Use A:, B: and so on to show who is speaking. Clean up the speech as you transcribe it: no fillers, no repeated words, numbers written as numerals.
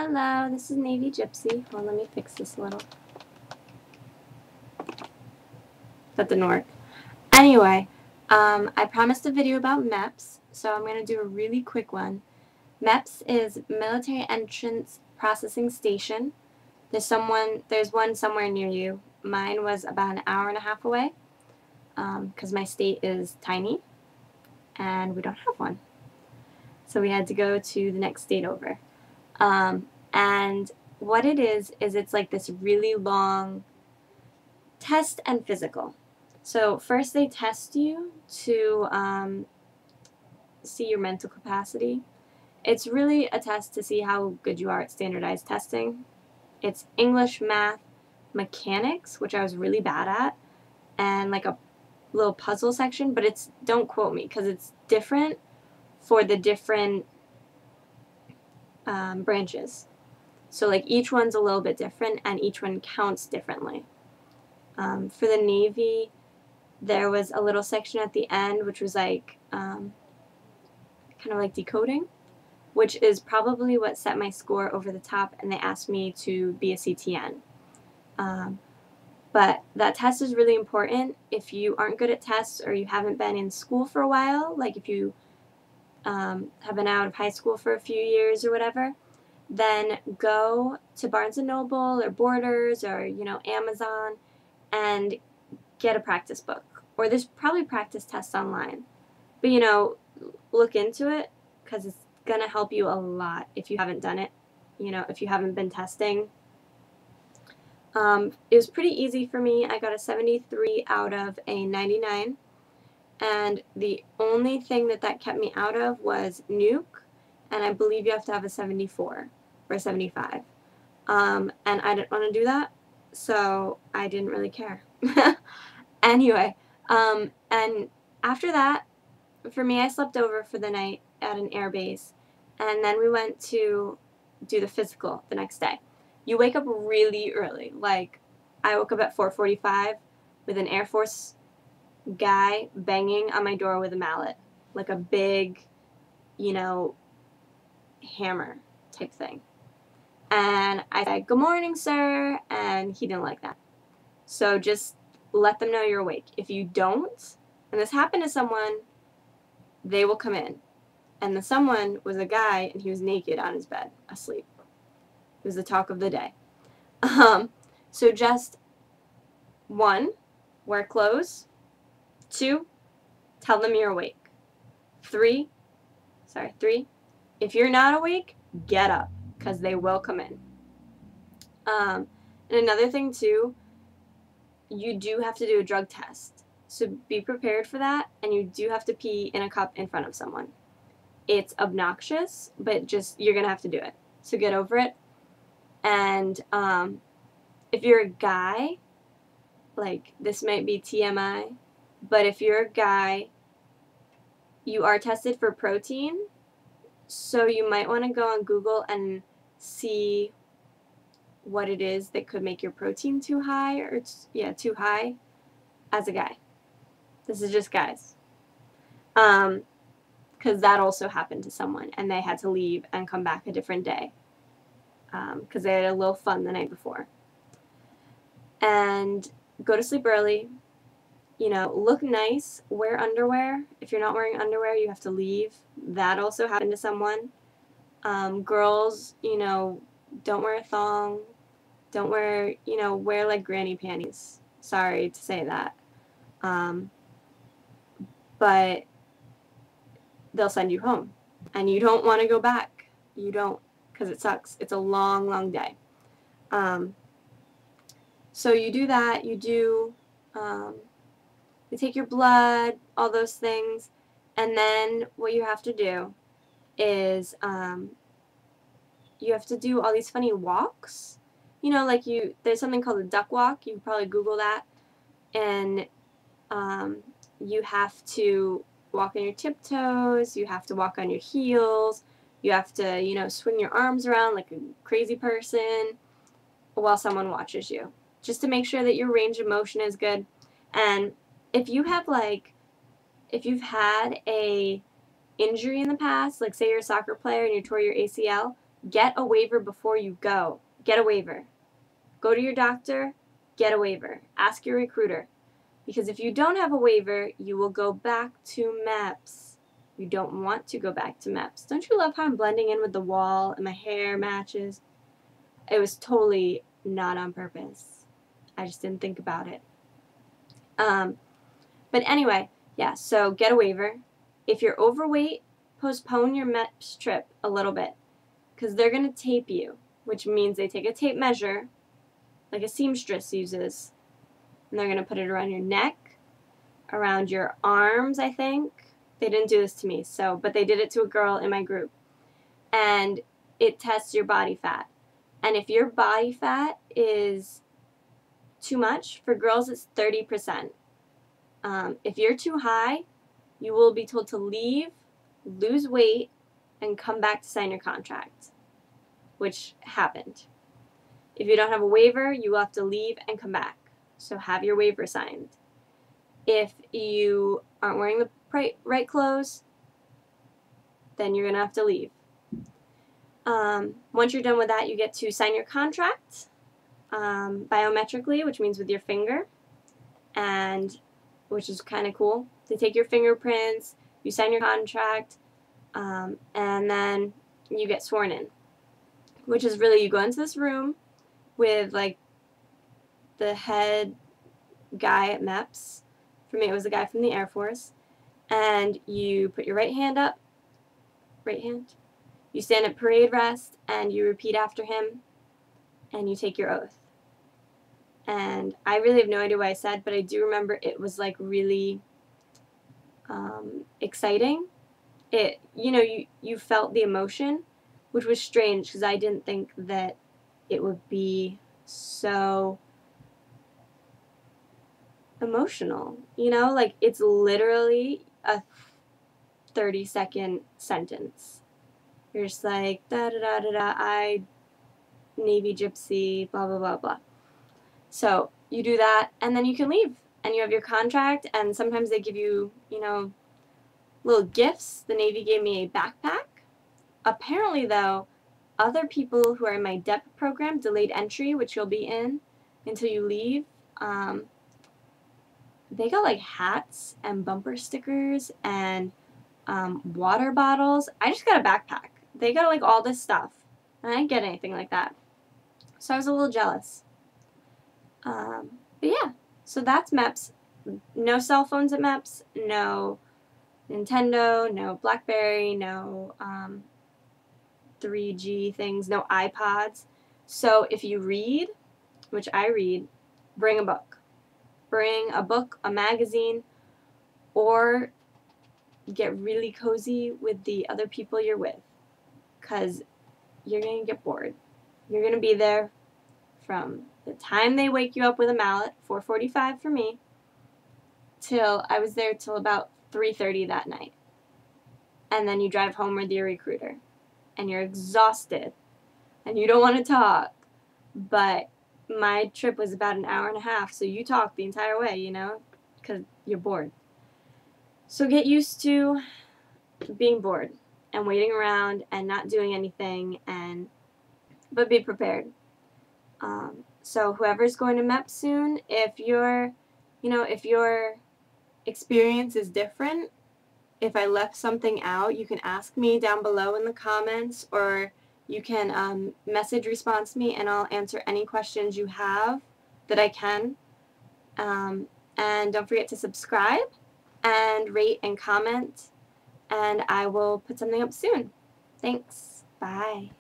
A: Hello, this is Navy Gypsy. Hold on, let me fix this a little. That didn't work. Anyway, I promised a video about MEPS, so I'm going to do a really quick one. MEPS is Military Entrance Processing Station. There's one somewhere near you. Mine was about an hour and a half away, because my state is tiny, and we don't have one. So we had to go to the next state over. And what it is it's like this really long test and physical. So first they test you to see your mental capacity. It's really a test to see how good you are at standardized testing. It's English, math, mechanics, which I was really bad at, and like a little puzzle section, but don't quote me because it's different for the different branches. So like each one's a little bit different and each one counts differently. For the Navy, there was a little section at the end which was like kind of like decoding, which is probably what set my score over the top, and they asked me to be a CTN. But that test is really important if you aren't good at tests or you haven't been in school for a while, like if you have been out of high school for a few years or whatever. Then go to Barnes & Noble or Borders or, Amazon and get a practice book. Or there's probably practice tests online. But, look into it because it's going to help you a lot if you haven't done it, if you haven't been testing. It was pretty easy for me. I got a 73 out of a 99. And the only thing that kept me out of was nuke. And I believe you have to have a 74 or a 75. And I didn't want to do that, so I didn't really care. Anyway, and after that, for me, I slept over for the night at an air base, and then we went to do the physical the next day. You wake up really early. Like, I woke up at 4:45 with an Air Force guy banging on my door with a mallet, like a big, hammer type thing. And I said, "Good morning, sir," and he didn't like that. So just let them know you're awake. If you don't, and this happened to someone, they will come in. And the someone was a guy, and he was naked on his bed, asleep. It was the talk of the day. So just 1, wear clothes. 2, tell them you're awake. 3, if you're not awake, get up, because they will come in. And another thing too, you do have to do a drug test. So be prepared for that, and you do have to pee in a cup in front of someone. It's obnoxious, but you're going to have to do it. So get over it. And if you're a guy, like, this might be TMI, but if you're a guy, you are tested for protein. So you might want to go on Google and see what it is that could make your protein too high, or too high as a guy. This is just guys. Because that also happened to someone, and they had to leave and come back a different day because they had a little fun the night before. And go to sleep early. Look nice, wear underwear. If you're not wearing underwear, you have to leave. That also happened to someone. Girls, don't wear a thong. Don't wear, wear like granny panties. Sorry to say that. But they'll send you home. And you don't want to go back. You don't, because it sucks. It's a long, long day. So you do that. You do... they take your blood, all those things, and then what you have to do is you have to do all these funny walks. There's something called a duck walk. You can probably Google that. And you have to walk on your tiptoes. You have to walk on your heels. You have to, swing your arms around like a crazy person while someone watches you, just to make sure that your range of motion is good. And if you've had a injury in the past, like say you're a soccer player and you tore your ACL, get a waiver before you go. Get a waiver. Go to your doctor, get a waiver. Ask your recruiter. Because if you don't have a waiver, you will go back to MEPS. You don't want to go back to MEPS. Don't you love how I'm blending in with the wall and my hair matches? It was totally not on purpose. I just didn't think about it. But anyway, yeah, so get a waiver. If you're overweight, postpone your MEPS trip a little bit because they're going to tape you, which means they take a tape measure like a seamstress uses, and they're going to put it around your neck, around your arms, I think. They didn't do this to me, but they did it to a girl in my group. And it tests your body fat. And if your body fat is too much, for girls it's 30%. If you're too high, you will be told to leave, lose weight, and come back to sign your contract, which happened. If you don't have a waiver, you will have to leave and come back. So have your waiver signed. If you aren't wearing the right clothes, then you're going to have to leave. Once you're done with that, you get to sign your contract biometrically, which means with your finger, and which is kind of cool. They take your fingerprints, you sign your contract, and then you get sworn in, which is really, you go into this room with like the head guy at MEPS. For me, it was a guy from the Air Force. And you put your right hand up, right hand. You stand at parade rest and you repeat after him and you take your oath. And I really have no idea what I said, but I do remember it was like really exciting. You felt the emotion, which was strange because I didn't think that it would be so emotional. Like it's literally a 30-second sentence. You're just like, da da da da da, I, Navy Gypsy, blah blah blah blah. So you do that, and then you can leave, and you have your contract, and sometimes they give you, little gifts. The Navy gave me a backpack. Apparently, though, other people who are in my DEP program, delayed entry, which you'll be in until you leave, they got like hats and bumper stickers and water bottles. I just got a backpack. They got like all this stuff, and I didn't get anything like that. So I was a little jealous. But yeah, so that's MEPS. No cell phones at MEPS, no Nintendo, no BlackBerry, no 3G things, no iPods. So if you read, which I read, bring a book. Bring a book, a magazine, or get really cozy with the other people you're with, because you're going to get bored. You're going to be there from the time they wake you up with a mallet, 4:45 for me, till I was there till about 3:30 that night. And then you drive home with your recruiter, and you're exhausted, and you don't want to talk, but my trip was about an hour and a half, so you talk the entire way, because you're bored. So get used to being bored and waiting around and not doing anything, but be prepared. So whoever's going to MEPS soon, if your experience is different, if I left something out, you can ask me down below in the comments, or you can message response me, and I'll answer any questions you have that I can. And don't forget to subscribe and rate and comment, and I will put something up soon. Thanks. Bye.